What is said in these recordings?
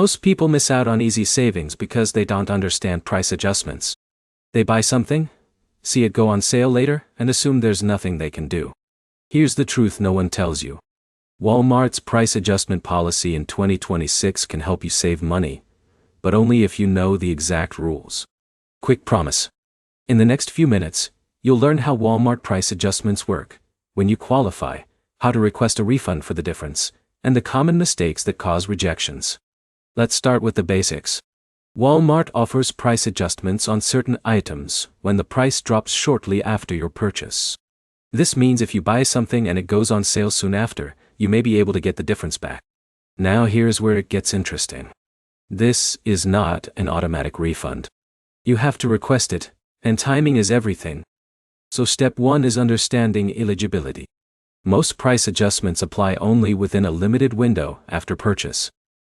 Most people miss out on easy savings because they don't understand price adjustments. They buy something, see it go on sale later, and assume there's nothing they can do. Here's the truth no one tells you. Walmart's price adjustment policy in 2026 can help you save money, but only if you know the exact rules. Quick promise. In the next few minutes, you'll learn how Walmart price adjustments work, when you qualify, how to request a refund for the difference, and the common mistakes that cause rejections. Let's start with the basics. Walmart offers price adjustments on certain items when the price drops shortly after your purchase. This means if you buy something and it goes on sale soon after, you may be able to get the difference back. Now here's where it gets interesting. This is not an automatic refund. You have to request it, and timing is everything. So step 1 is understanding eligibility. Most price adjustments apply only within a limited window after purchase.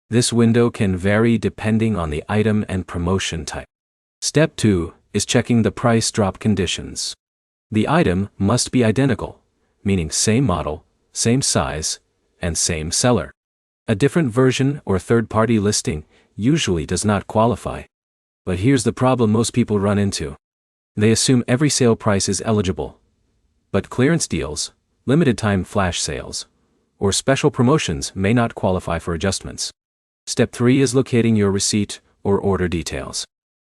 This window can vary depending on the item and promotion type. Step 2 is checking the price drop conditions. The item must be identical, meaning same model, same size, and same seller. A different version or third-party listing usually does not qualify. But here's the problem most people run into. They assume every sale price is eligible. But clearance deals, limited-time flash sales, or special promotions may not qualify for adjustments. Step 3 is locating your receipt or order details.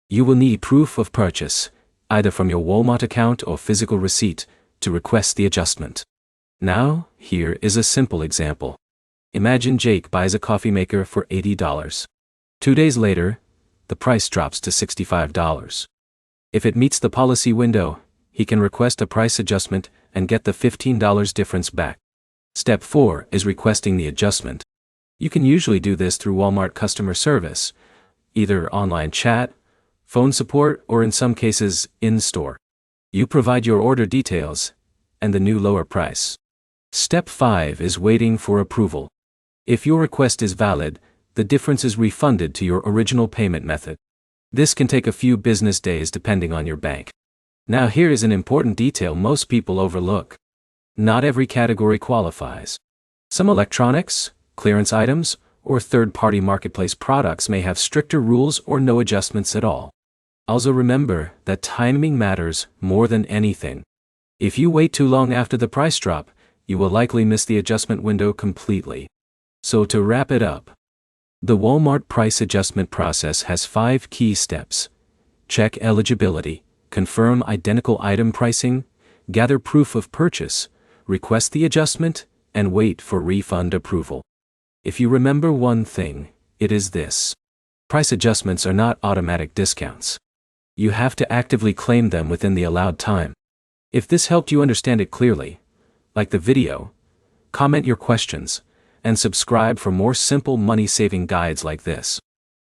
You will need proof of purchase, either from your Walmart account or physical receipt, to request the adjustment. Now, here is a simple example. Imagine Jake buys a coffee maker for $80. 2 days later, the price drops to $65. If it meets the policy window, he can request a price adjustment and get the $15 difference back. Step 4 is requesting the adjustment. You can usually do this through Walmart customer service, either online chat, phone support, or in some cases, in-store. You provide your order details and the new lower price. Step 5 is waiting for approval. If your request is valid, the difference is refunded to your original payment method. This can take a few business days depending on your bank. Now here is an important detail most people overlook. Not every category qualifies. Some electronics, clearance items, or third-party marketplace products may have stricter rules or no adjustments at all. Also remember that timing matters more than anything. If you wait too long after the price drop, you will likely miss the adjustment window completely. So to wrap it up, the Walmart price adjustment process has 5 key steps. Check eligibility, confirm identical item pricing, gather proof of purchase, request the adjustment, and wait for refund approval. If you remember one thing, it is this. Price adjustments are not automatic discounts. You have to actively claim them within the allowed time. If this helped you understand it clearly, like the video, comment your questions, and subscribe for more simple money-saving guides like this.